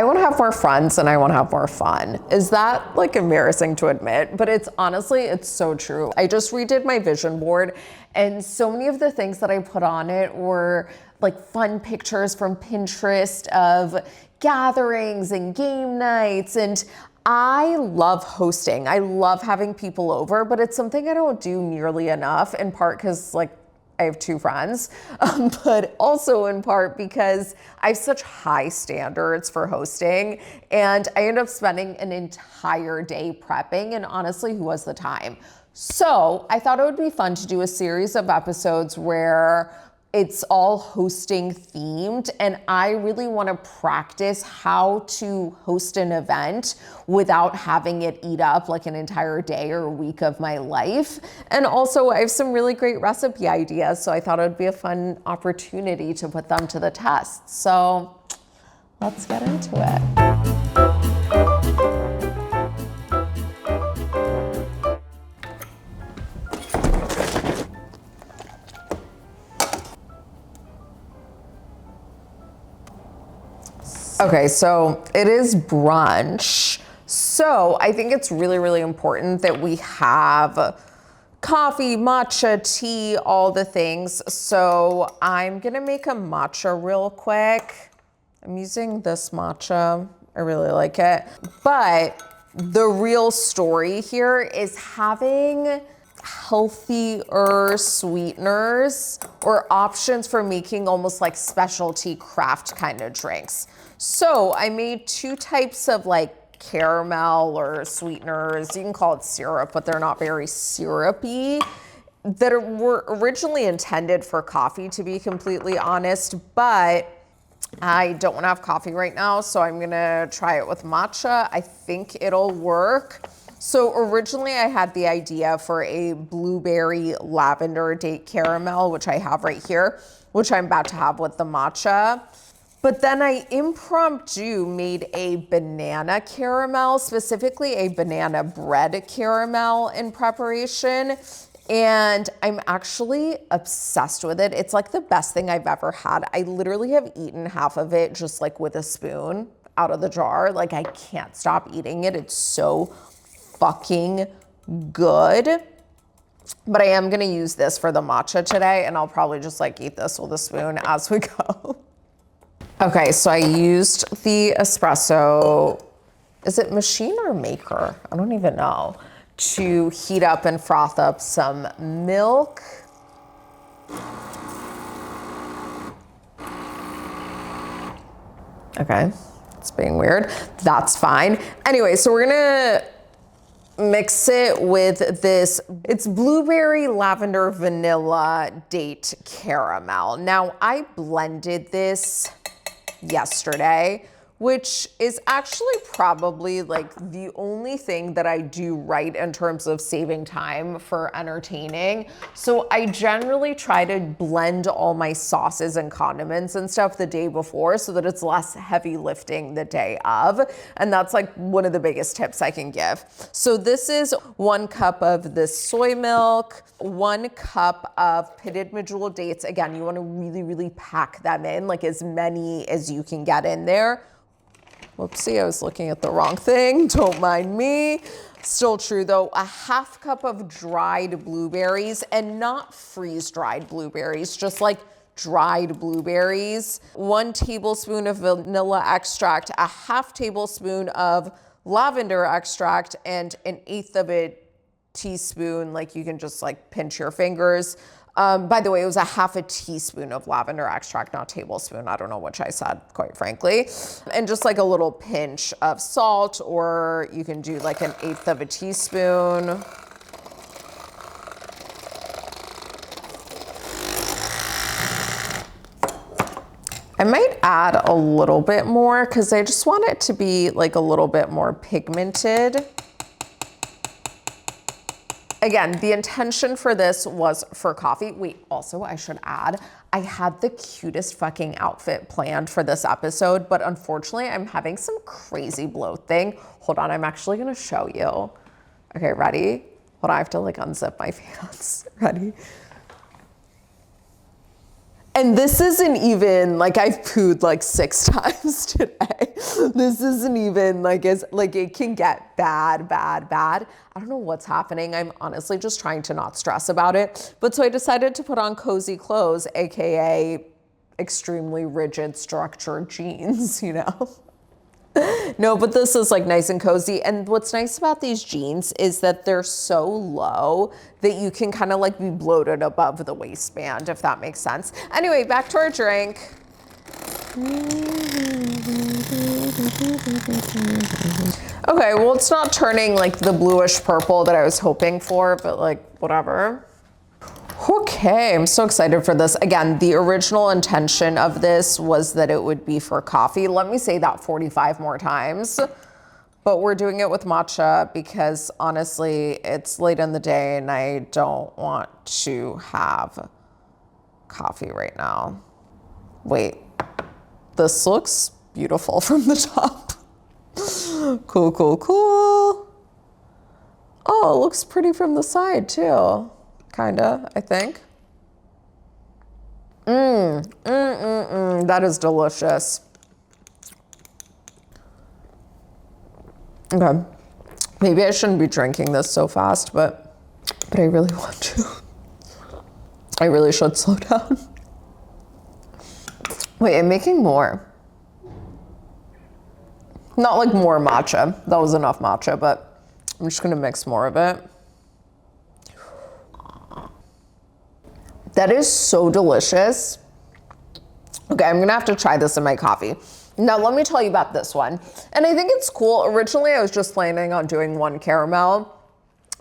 I want to have more friends and I want to have more fun. Is that like embarrassing to admit? But it's honestly, it's so true. I just redid my vision board and so many of the things that I put on it were like fun pictures from Pinterest of gatherings and game nights. And I love hosting. I love having people over, but it's something I don't do nearly enough, in part because like I have 2 friends, but also in part because I have such high standards for hosting and I end up spending an entire day prepping, and honestly, who has the time? So I thought it would be fun to do a series of episodes where it's all hosting themed, and I really want to practice how to host an event without having it eat up like an entire day or week of my life. And also I have some really great recipe ideas, so I thought it would be a fun opportunity to put them to the test. So let's get into it. Okay, so it is brunch. So I think it's really, really important that we have coffee, matcha, tea, all the things. So I'm gonna make a matcha real quick. I'm using this matcha. I really like it. But the real story here is having healthier sweeteners or options for making almost like specialty craft kind of drinks. So I made 2 types of like caramel or sweeteners. You can call it syrup, but they're not very syrupy, that were originally intended for coffee, to be completely honest, but I don't want to have coffee right now, so I'm gonna try it with matcha. I think it'll work. So originally I had the idea for a blueberry lavender date caramel, which I have right here, which I'm about to have with the matcha. But then I impromptu made a banana caramel, specifically a banana bread caramel in preparation. And I'm actually obsessed with it. It's like the best thing I've ever had. I literally have eaten half of it just like with a spoon out of the jar. Like I can't stop eating it. It's so fucking good. But I am gonna use this for the matcha today, and I'll probably just like eat this with a spoon as we go. Okay, so I used the espresso, is it machine or maker? I don't even know, to heat up and froth up some milk. Okay, it's being weird. That's fine. Anyway, so we're gonna mix it with this, it's blueberry lavender vanilla date caramel. Now I blended this yesterday, which is actually probably like the only thing that I do right in terms of saving time for entertaining. So I generally try to blend all my sauces and condiments and stuff the day before so that it's less heavy lifting the day of. And that's like one of the biggest tips I can give. So this is 1 cup of this soy milk, 1 cup of pitted medjool dates. Again, you want to really, really pack them in, like as many as you can get in there. Whoopsie, I was looking at the wrong thing. Don't mind me. Still true though. 1/2 cup of dried blueberries, and not freeze-dried blueberries, just like dried blueberries. 1 tablespoon of vanilla extract, 1/2 tablespoon of lavender extract, and 1/8 of a teaspoon, like you can just like pinch your fingers. By the way, it was 1/2 teaspoon of lavender extract, not tablespoon. I don't know which I said, quite frankly. And just like a little pinch of salt, or you can do like 1/8 of a teaspoon. I might add a little bit more because I just want it to be like a little bit more pigmented. Again, the intention for this was for coffee. Wait, also I should add, I had the cutest fucking outfit planned for this episode, but unfortunately I'm having some crazy bloat thing. Hold on, I'm actually gonna show you. Okay, ready? Hold on, I have to like unzip my pants. Ready? And this isn't even, like, I've pooed like 6 times today. This isn't even like, it can get bad. I don't know what's happening. I'm honestly just trying to not stress about it. But so I decided to put on cozy clothes, AKA extremely rigid structured jeans, you know? No, but this is like nice and cozy. And what's nice about these jeans is that they're so low that you can kind of like be bloated above the waistband, if that makes sense. Anyway, back to our drink. Okay, well, it's not turning like the bluish purple that I was hoping for, but like whatever. Okay, I'm so excited for this. Again, the original intention of this was that it would be for coffee. Let me say that 45 more times. But we're doing it with matcha because honestly, it's late in the day and I don't want to have coffee right now. Wait, this looks beautiful from the top. Cool. Oh, it looks pretty from the side too. Kinda, I think. That is delicious. Okay, maybe I shouldn't be drinking this so fast, but I really want to. I really should slow down. Wait, I'm making more. Not like more matcha. That was enough matcha, but I'm just gonna mix more of it. That is so delicious. Okay, I'm gonna have to try this in my coffee. Now, let me tell you about this one. And I think it's cool. Originally, I was just planning on doing one caramel,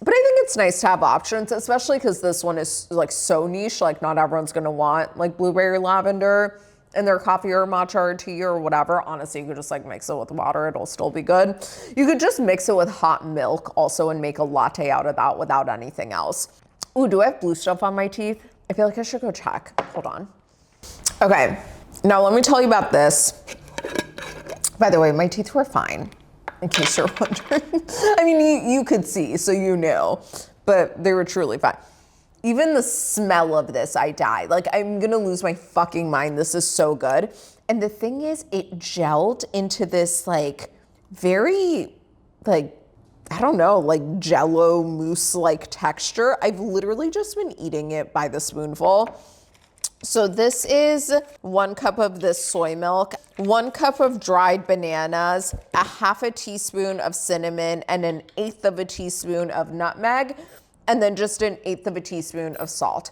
but I think it's nice to have options, especially because this one is like so niche, like not everyone's gonna want like blueberry lavender in their coffee or matcha or tea or whatever. Honestly, you could just like mix it with water, it'll still be good. You could just mix it with hot milk also and make a latte out of that without anything else. Ooh, do I have blue stuff on my teeth? I feel like I should go check. Hold on. Okay, now let me tell you about this. By the way, my teeth were fine, in case you're wondering. I mean, you could see, so you knew, but they were truly fine. Even the smell of this, I die. Like, I'm gonna lose my fucking mind. This is so good. And the thing is, it gelled into this like very, like, I don't know, like jello mousse-like texture. I've literally just been eating it by the spoonful. So this is 1 cup of this soy milk, 1 cup of dried bananas, a half a teaspoon of cinnamon, and 1/8 of a teaspoon of nutmeg, and then just 1/8 of a teaspoon of salt.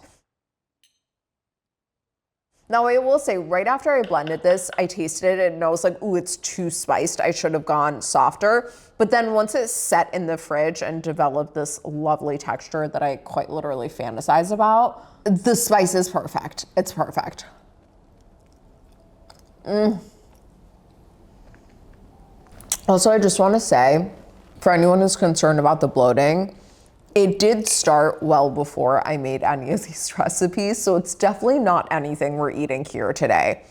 Now I will say, right after I blended this, I tasted it and I was like, ooh, it's too spiced. I should have gone softer. But then once it's set in the fridge and developed this lovely texture that I quite literally fantasize about, the spice is perfect. It's perfect. Also, I just want to say, for anyone who's concerned about the bloating, it did start well before I made any of these recipes, so it's definitely not anything we're eating here today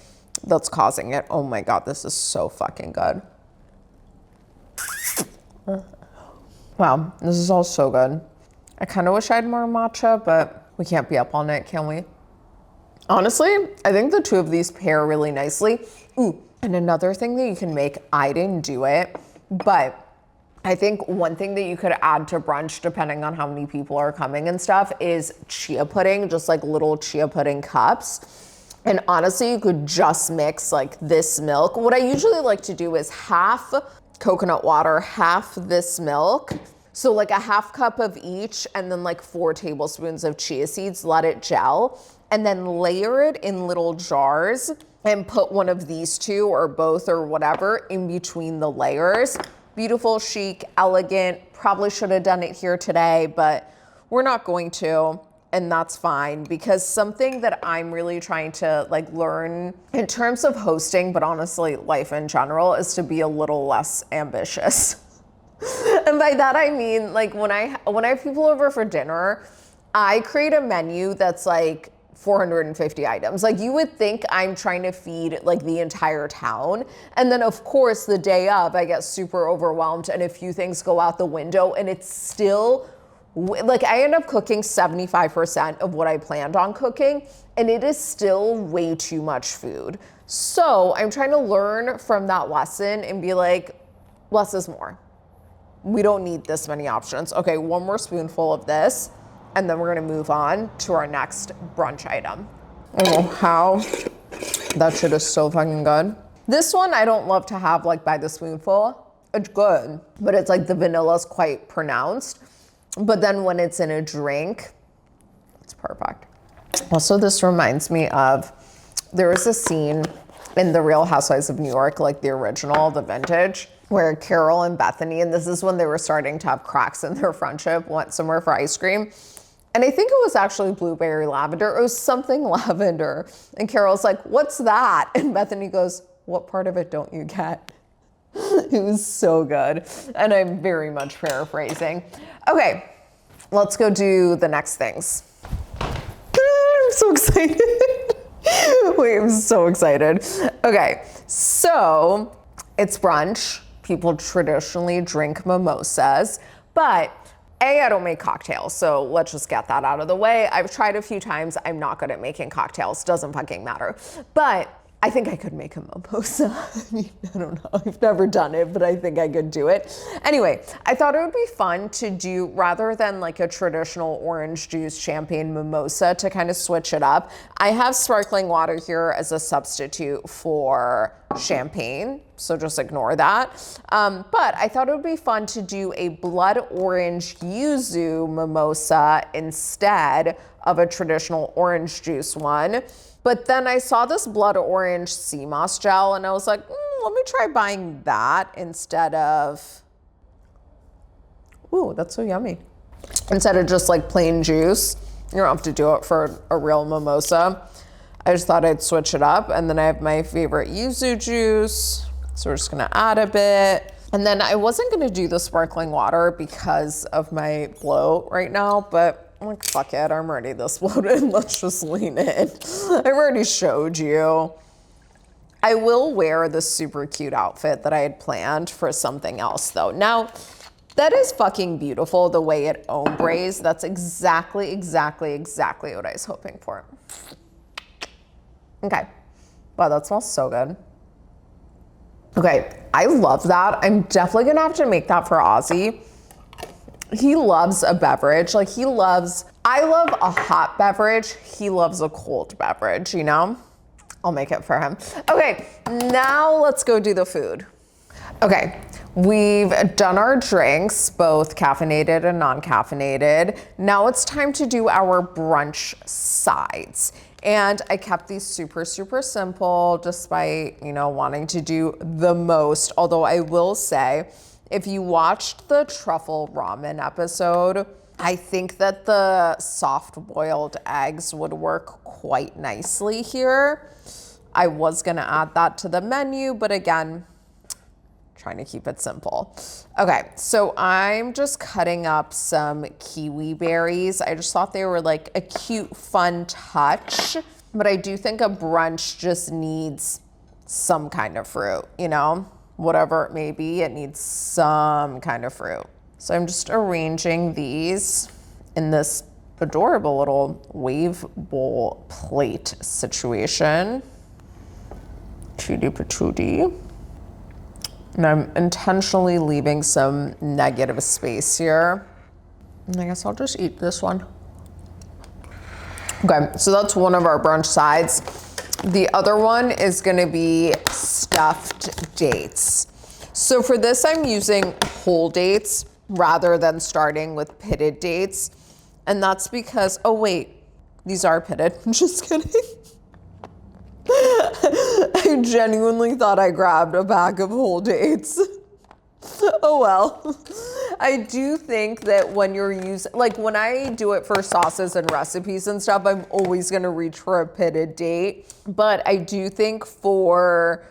that's causing it. Oh my God, this is so fucking good. Wow, this is all so good. I kind of wish I had more matcha, but we can't be up all night, can we? Honestly, I think the 2 of these pair really nicely. Ooh, and another thing that you can make, I didn't do it, but I think one thing that you could add to brunch, depending on how many people are coming and stuff, is chia pudding, just like little chia pudding cups. And honestly, you could just mix like this milk. What I usually like to do is half coconut water, half this milk. So like a half cup of each, and then like 4 tablespoons of chia seeds, let it gel, and then layer it in little jars and put one of these 2 or both or whatever in between the layers. Beautiful, chic, elegant. Probably should have done it here today, but we're not going to, and that's fine, because something that I'm really trying to like learn in terms of hosting, but honestly life in general, is to be a little less ambitious. And by that I mean, like when I have people over for dinner, I create a menu that's like 450 items. Like, you would think I'm trying to feed like the entire town. And then of course the day of I get super overwhelmed and a few things go out the window, and it's still Like I end up cooking 75% of what I planned on cooking, and it is still way too much food. So I'm trying to learn from that lesson and be like, less is more. We don't need this many options. Okay, one more spoonful of this, and then we're gonna move on to our next brunch item. Oh, how that shit is so fucking good. This one I don't love to have like by the spoonful. It's good, but it's like the vanilla's quite pronounced. But then when it's in a drink, it's perfect. Also, this reminds me of, there was a scene in The Real Housewives of New York, like the original, the vintage, where Carol and Bethany, and this is when they were starting to have cracks in their friendship, went somewhere for ice cream. And I think it was actually blueberry lavender. It was something lavender. And Carol's like, what's that? And Bethany goes, what part of it don't you get? It was so good. And I'm very much paraphrasing. Okay, let's go do the next things. I'm so excited. Wait, I'm so excited. Okay, so it's brunch. People traditionally drink mimosas, but I don't make cocktails, so let's just get that out of the way. I've tried a few times. I'm not good at making cocktails. Doesn't fucking matter. But I think I could make a mimosa. I mean, I don't know. I've never done it, but I think I could do it. Anyway, I thought it would be fun to do, rather than like a traditional orange juice champagne mimosa, to kind of switch it up. I have sparkling water here as a substitute for champagne, so just ignore that. But I thought it would be fun to do a blood orange yuzu mimosa instead of a traditional orange juice one. But then I saw this blood orange sea moss gel and I was like, let me try buying that instead of, ooh, that's so yummy. Instead of just like plain juice. You don't have to do it for a real mimosa. I just thought I'd switch it up. And then I have my favorite yuzu juice. So we're just gonna add a bit. And then I wasn't gonna do the sparkling water because of my bloat right now, but I'm like, fuck it, I'm already this bloated. Let's just lean in. I've already showed you. I will wear the super cute outfit that I had planned for something else though. Now, that is fucking beautiful the way it ombres. That's exactly what I was hoping for. Okay, wow, that smells so good. Okay, I love that. I'm definitely gonna have to make that for Ozzy. He loves a beverage. Like I love a hot beverage. He loves a cold beverage, you know? I'll make it for him. Okay, now let's go do the food. Okay, we've done our drinks, both caffeinated and non-caffeinated. Now it's time to do our brunch sides. And I kept these super, super simple despite, you know, wanting to do the most. Although I will say, if you watched the truffle ramen episode, I think that the soft boiled eggs would work quite nicely here. I was gonna add that to the menu, but again, trying to keep it simple. Okay, so I'm just cutting up some kiwi berries. I just thought they were like a cute, fun touch, but I do think a brunch just needs some kind of fruit, you know? Whatever it may be, it needs some kind of fruit. So I'm just arranging these in this adorable little wave bowl plate situation. Chudi patootie. And I'm intentionally leaving some negative space here. And I guess I'll just eat this one. Okay, so that's one of our brunch sides. The other one is gonna be stuffed dates. So for this, I'm using whole dates rather than starting with pitted dates. And that's because, oh wait, these are pitted, I'm just kidding. I genuinely thought I grabbed a bag of whole dates. Oh well. I do think that when you're using, like when I do it for sauces and recipes and stuff, I'm always gonna reach for a pitted date. But I do think for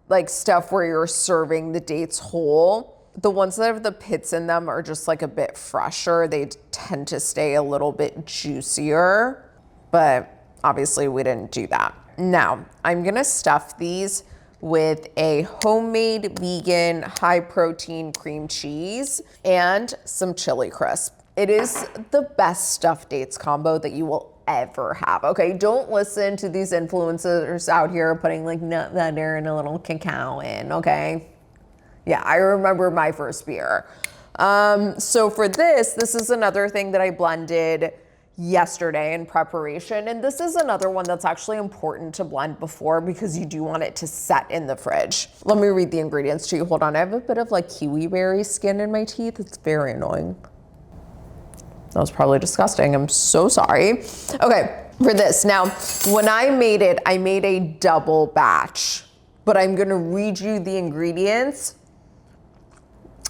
like stuff where you're serving the dates whole, the ones that have the pits in them are just like a bit fresher. They tend to stay a little bit juicier, but obviously we didn't do that. Now, I'm gonna stuff these with a homemade vegan high protein cream cheese and some chili crisp. It is the best stuffed dates combo that you will ever have, okay? Don't listen to these influencers out here putting like nut butter and a little cacao in, okay? Yeah, I remember my first beer. So for this is another thing that I blended yesterday in preparation. And this is another one that's actually important to blend before because you do want it to set in the fridge. Let me read the ingredients to you. Hold on, I have a bit of like kiwi berry skin in my teeth. It's very annoying. That was probably disgusting. I'm so sorry. Okay, for this. Now, when I made it, I made a double batch, but I'm gonna read you the ingredients.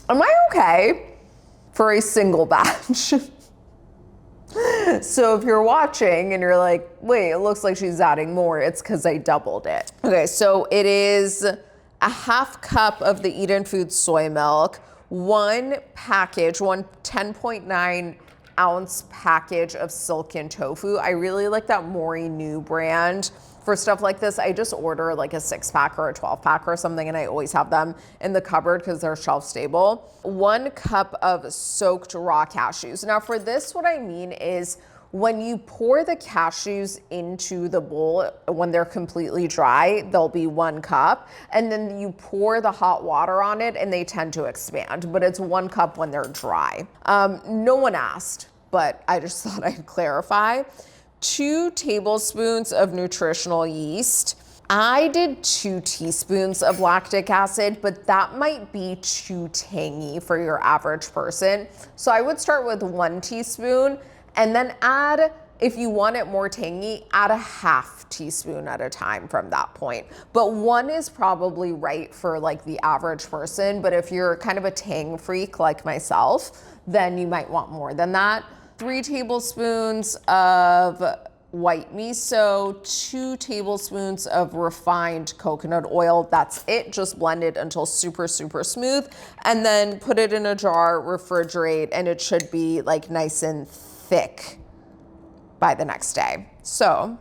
Am I okay for a single batch? So if you're watching and you're like, wait, it looks like she's adding more, it's because I doubled it. Okay, so it is a half cup of the Eden Foods soy milk, one 10.9 ounce package of silken tofu. I really like that Mori New brand. For stuff like this, I just order like a 6-pack or a 12-pack or something, and I always have them in the cupboard because they're shelf stable. 1 cup of soaked raw cashews. Now for this, what I mean is when you pour the cashews into the bowl, when they're completely dry, there'll be 1 cup, and then you pour the hot water on it and they tend to expand, but it's 1 cup when they're dry. No one asked, but I just thought I'd clarify. 2 tablespoons of nutritional yeast. I did 2 teaspoons of lactic acid, but that might be too tangy for your average person. So I would start with 1 teaspoon and then add, if you want it more tangy, add a half teaspoon at a time from that point. But 1 is probably right for like the average person. But if you're kind of a tang freak like myself, then you might want more than that. 3 tablespoons of white miso, 2 tablespoons of refined coconut oil. That's it. Just blend it until super, super smooth, and then put it in a jar, refrigerate, and it should be like nice and thick by the next day. So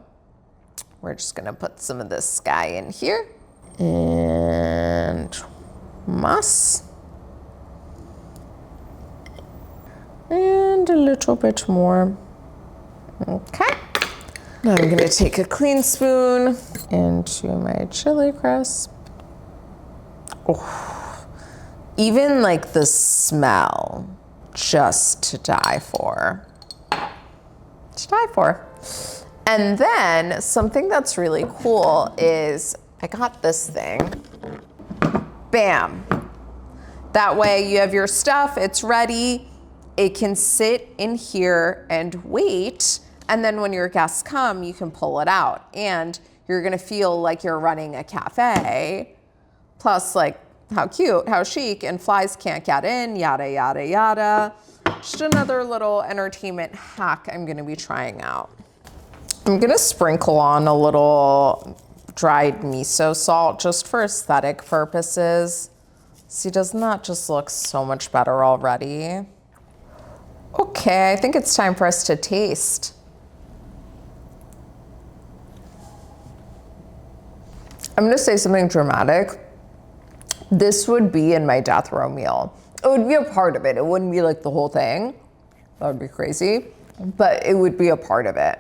we're just gonna put some of this guy in here and más. And a little bit more. Okay. Now I'm gonna take a clean spoon into my chili crisp. Oh, even like the smell, just to die for. To die for. And then something that's really cool is I got this thing. Bam. That way you have your stuff, it's ready. It can sit in here and wait, and then when your guests come, you can pull it out, and you're gonna feel like you're running a cafe. Plus, like, how cute, how chic, and flies can't get in, yada, yada, yada. Just another little entertainment hack I'm gonna be trying out. I'm gonna sprinkle on a little dried miso salt just for aesthetic purposes. See, doesn't that just look so much better already? Okay, I think it's time for us to taste. I'm gonna say something dramatic. This would be in my death row meal. It would be a part of it. It wouldn't be like the whole thing. That would be crazy, but it would be a part of it.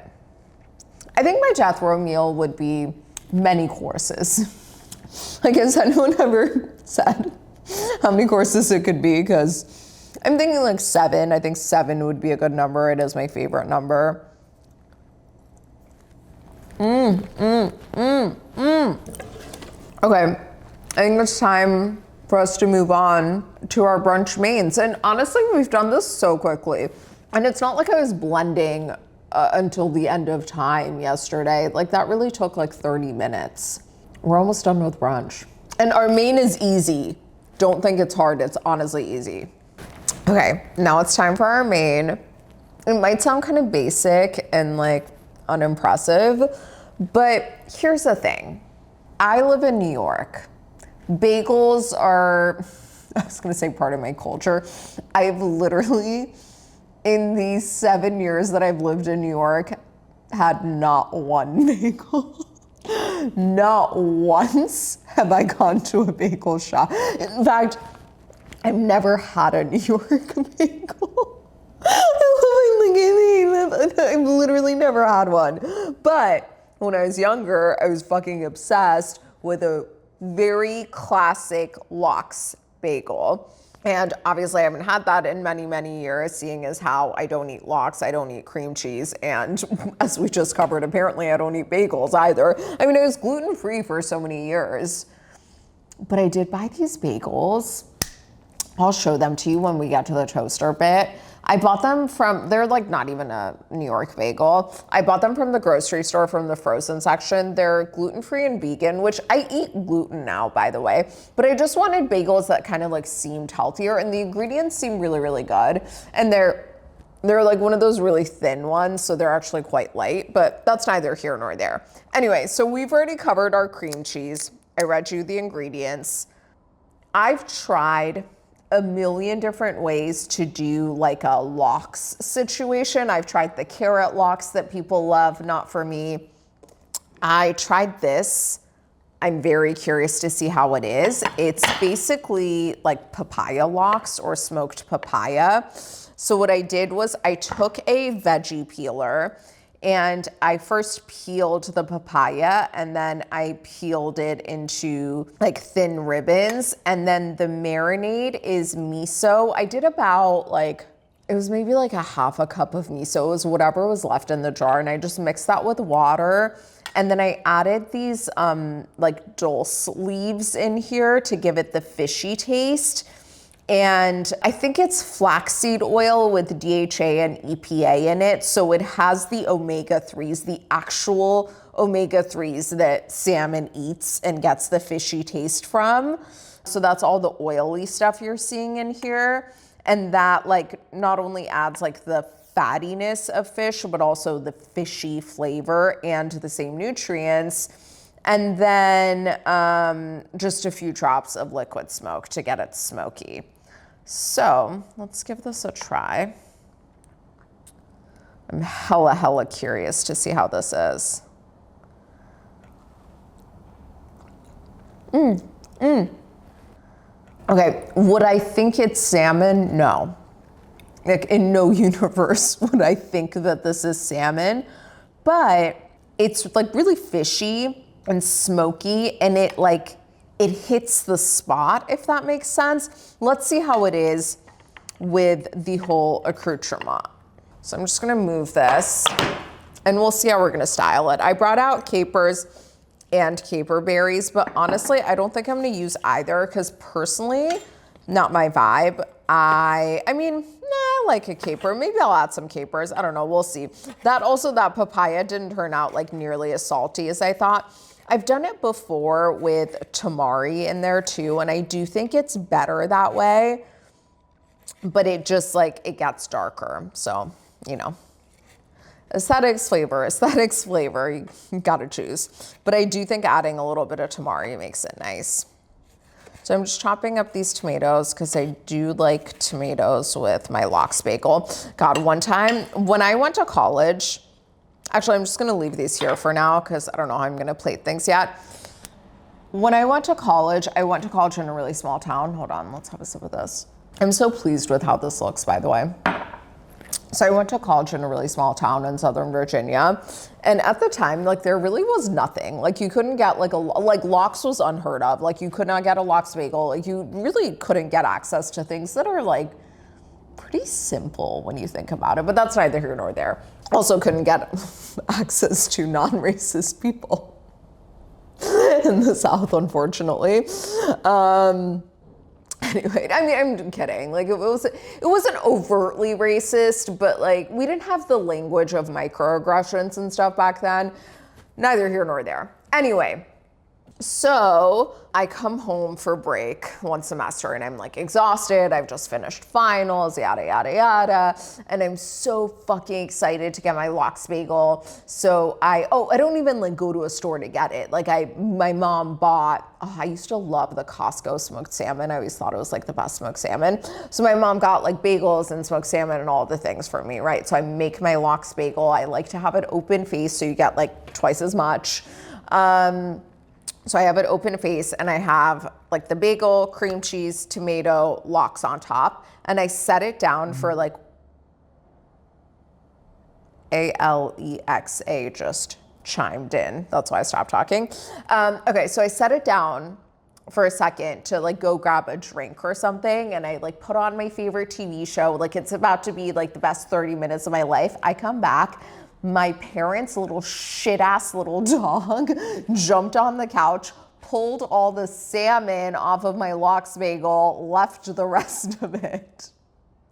I think my death row meal would be many courses. Like, has anyone ever said how many courses it could be? Because I'm thinking like 7. I think 7 would be a good number. It is my favorite number. Okay, I think it's time for us to move on to our brunch mains. And honestly, we've done this so quickly. And it's not like I was blending until the end of time yesterday. Like, that really took like 30 minutes. We're almost done with brunch. And our main is easy. Don't think it's hard. It's honestly easy. Okay, now it's time for our main. It might sound kind of basic and like unimpressive, but here's the thing. I live in New York. Bagels are, I was gonna say, part of my culture. I've literally, in these 7 years that I've lived in New York, had not one bagel. Not once have I gone to a bagel shop. In fact, I've never had a New York bagel. I've literally never had one. But when I was younger, I was fucking obsessed with a very classic lox bagel. And obviously I haven't had that in many, many years, seeing as how I don't eat lox, I don't eat cream cheese, and as we just covered, apparently I don't eat bagels either. I mean, I was gluten-free for so many years. But I did buy these bagels. I'll show them to you when we get to the toaster bit. I bought them from, they're like not even a New York bagel. I bought them from the grocery store from the frozen section. They're gluten-free and vegan, which I eat gluten now, by the way. But I just wanted bagels that kind of like seemed healthier, and the ingredients seem really, really good. And they're like one of those really thin ones, so they're actually quite light, but that's neither here nor there. Anyway, so we've already covered our cream cheese. I read you the ingredients. I've tried a million different ways to do like a lox situation. I've tried the carrot lox that people love, not for me. I tried this. I'm very curious to see how it is. It's basically like papaya lox or smoked papaya. So what I did was I took a veggie peeler and I first peeled the papaya, and then I peeled it into like thin ribbons. And then the marinade is miso. I did about like, it was maybe like a half a cup of miso. It was whatever was left in the jar. And I just mixed that with water. And then I added these like dulse leaves in here to give it the fishy taste. And I think it's flaxseed oil with DHA and EPA in it. So it has the omega-3s, the actual omega-3s that salmon eats and gets the fishy taste from. So that's all the oily stuff you're seeing in here. And that like not only adds like the fattiness of fish, but also the fishy flavor and the same nutrients. And then just a few drops of liquid smoke to get it smoky. So let's give this a try. I'm hella curious to see how this is. Okay, would I think it's salmon? No. Like in no universe would I think that this is salmon, but it's like really fishy and smoky, and it hits the spot, if that makes sense. Let's see how it is with the whole accoutrement. So I'm just gonna move this and we'll see how we're gonna style it. I brought out capers and caper berries, but honestly, I don't think I'm gonna use either because personally, not my vibe. I mean, I like a caper. Maybe I'll add some capers. I don't know, we'll see. That papaya didn't turn out like nearly as salty as I thought. I've done it before with tamari in there too, and I do think it's better that way, but it just like, it gets darker. So, you know, aesthetics, flavor, you gotta choose. But I do think adding a little bit of tamari makes it nice. So I'm just chopping up these tomatoes because I do like tomatoes with my lox bagel. God, one time when I went to college, actually, I'm just gonna leave these here for now because I don't know how I'm gonna plate things yet. When I went to college in a really small town. Hold on, let's have a sip of this. I'm so pleased with how this looks, by the way. So I went to college in a really small town in Southern Virginia. And at the time, like there really was nothing. Like you couldn't get like lox was unheard of. Like you could not get a lox bagel. Like you really couldn't get access to things that are like pretty simple when you think about it, but that's neither here nor there. Also couldn't get access to non-racist people in the South, unfortunately. Anyway, I mean, I'm kidding. Like it wasn't overtly racist, but like we didn't have the language of microaggressions and stuff back then. Neither here nor there. Anyway, so I come home for break one semester and I'm like exhausted. I've just finished finals, yada, yada, yada. And I'm so fucking excited to get my lox bagel. So I don't even like go to a store to get it. Like my mom bought, I used to love the Costco smoked salmon. I always thought it was like the best smoked salmon. So my mom got like bagels and smoked salmon and all the things for me, right? So I make my lox bagel. I like to have it open face so you get like twice as much. So I have it open face and I have like the bagel, cream cheese, tomato, lox on top. And I set it down for like Alexa just chimed in. That's why I stopped talking. Okay, so I set it down for a second to like go grab a drink or something, and I like put on my favorite TV show. Like it's about to be like the best 30 minutes of my life. I come back, my parents' little shit ass little dog jumped on the couch, pulled all the salmon off of my lox bagel, left the rest of it.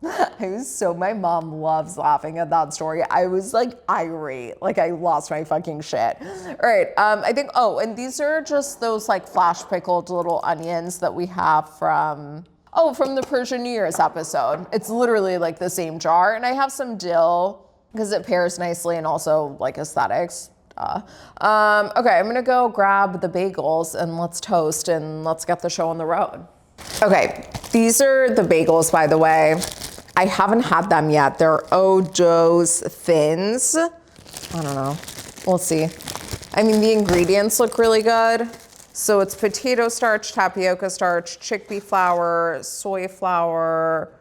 My mom loves laughing at that story. I was like irate, like I lost my fucking shit. All right, I think, and these are just those like flash pickled little onions that we have from the Persian New Year's episode. It's literally like the same jar, and I have some dill because it pairs nicely and also like aesthetics. Okay, I'm gonna go grab the bagels and let's toast and let's get the show on the road. Okay, these are the bagels, by the way. I haven't had them yet. They're Odo's Thins. I don't know. We'll see. I mean, the ingredients look really good. So it's potato starch, tapioca starch, chickpea flour, soy flour.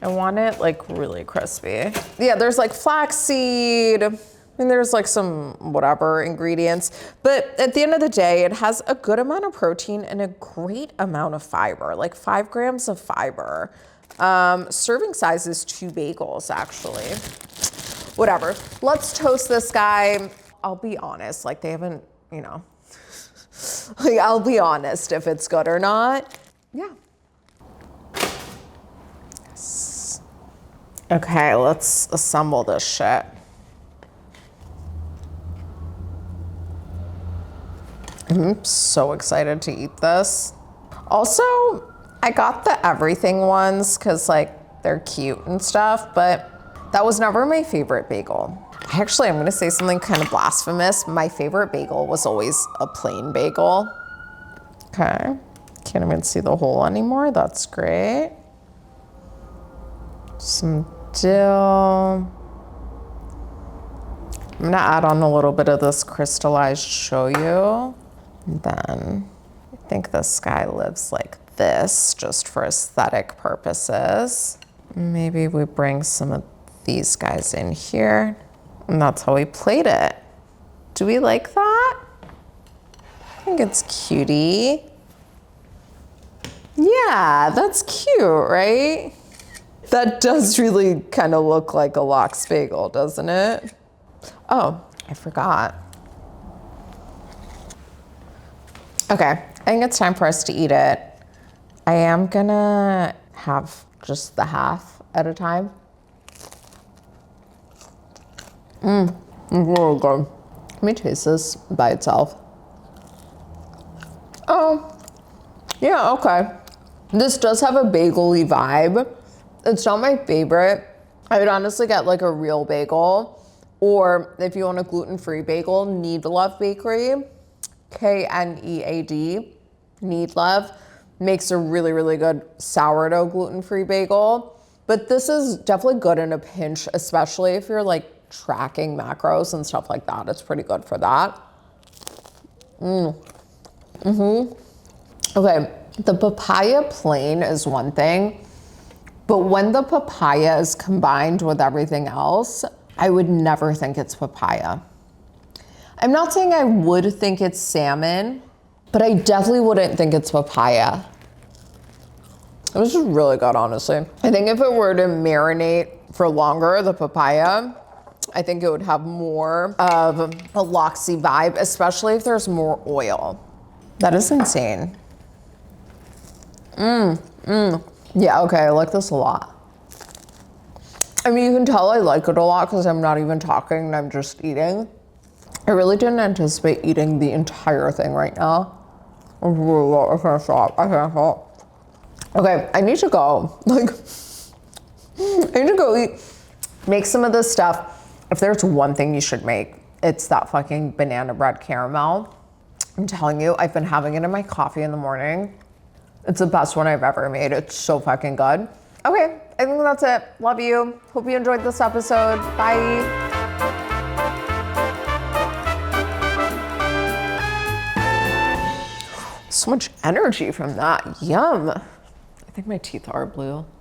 I want it like really crispy. Yeah, there's like flaxseed. I mean, there's like some whatever ingredients, but at the end of the day, it has a good amount of protein and a great amount of fiber, like 5 grams of fiber. Serving size is 2 bagels, actually. Whatever. Let's toast this guy. I'll be honest, like they haven't, like I'll be honest if it's good or not. Yeah. Yes. Okay, let's assemble this shit. I'm so excited to eat this. Also, I got the everything ones because like they're cute and stuff, but that was never my favorite bagel. Actually, I'm gonna say something kind of blasphemous. My favorite bagel was always a plain bagel. Okay, can't even see the hole anymore. That's great. Some dill. I'm gonna add on a little bit of this crystallized shoyu. Then I think this guy lives like this just for aesthetic purposes. Maybe we bring some of these guys in here, and that's how we plate it. Do we like that? I think it's cutie. Yeah, that's cute, right? That does really kind of look like a lox bagel, doesn't it? Oh, I forgot. Okay, I think it's time for us to eat it. I am gonna have just the half at a time. It's really good. Let me taste this by itself. Oh, yeah, okay. This does have a bagel-y vibe. It's not my favorite. I would honestly get like a real bagel, or if you want a gluten-free bagel, Need Love Bakery, Knead, Need Love, makes a really, really good sourdough gluten-free bagel. But this is definitely good in a pinch, especially if you're like tracking macros and stuff like that. It's pretty good for that. Okay, the papaya plain is one thing, but when the papaya is combined with everything else, I would never think it's papaya. I'm not saying I would think it's salmon, but I definitely wouldn't think it's papaya. This is really good, honestly. I think if it were to marinate for longer, the papaya, I think it would have more of a loxy vibe, especially if there's more oil. That is insane. Yeah, okay, I like this a lot. I mean, you can tell I like it a lot because I'm not even talking and I'm just eating. I really didn't anticipate eating the entire thing right now. I can't stop. Okay, I need to go. Like, I need to go eat. Make some of this stuff. If there's one thing you should make, it's that fucking banana bread caramel. I'm telling you, I've been having it in my coffee in the morning. It's the best one I've ever made. It's so fucking good. Okay, I think that's it. Love you. Hope you enjoyed this episode. Bye. So much energy from that. Yum. I think my teeth are blue.